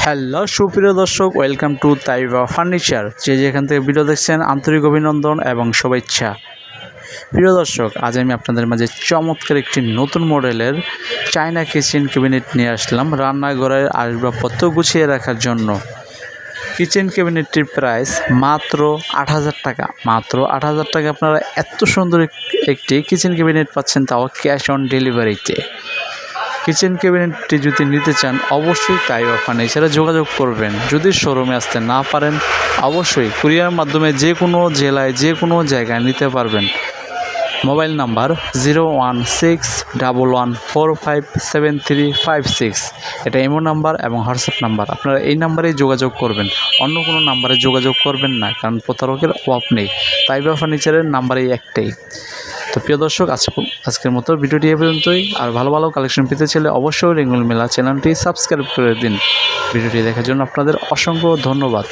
Hello সুপ্রিয় দর্শক, welcome to Taiba furniture. যে যেখান থেকে ভিডিও দেখছেন আন্তরিক অভিনন্দন এবং শুভেচ্ছা। প্রিয় দর্শক, আজ আমি আপনাদের মাঝে চমৎকার একটি নতুন মডেলের চায়না কিচেন ক্যাবিনেট নিয়ে আসলাম রান্নাঘরের আসবাবপত্র গুছিয়ে রাখার জন্য। কিচেন ক্যাবিনেটটির প্রাইস মাত্র ৮,০০০ টাকা। মাত্র ৮,০০০ টাকা আপনারা এত সুন্দর একটি কিচেন ক্যাবিনেট পাচ্ছেন, তাও ক্যাশ অন ডেলিভারিতে। কিচেন ক্যাবিনেটটি যদি নিতে চান অবশ্যই তাইবা ফার্নিচারে যোগাযোগ করবেন। যদি শোরুমে আসতে না পারেন অবশ্যই কুরিয়ার মাধ্যমে যে কোনো জেলায় যে কোনো জায়গায় নিতে পারবেন। মোবাইল নাম্বার 01611457356, এটা ইমো নাম্বার এবং হোয়াটসঅ্যাপ নাম্বার। আপনারা এই নাম্বারেই যোগাযোগ করবেন, অন্য কোনো নাম্বারে যোগাযোগ করবেন না, কারণ প্রতারকের অভাব নেই। তাইবা ফার্নিচারের নাম্বারই একটাই। তো প্রিয় দর্শক, আজকের মতো ভিডিওটি এ পর্যন্তই। আর ভালো ভালো কালেকশন পেতে চাইলে অবশ্যই রেঙ্গুল মেলা চ্যানেলটি সাবস্ক্রাইব করে দিন। ভিডিওটি দেখার জন্য আপনাদের অসংখ্য ধন্যবাদ।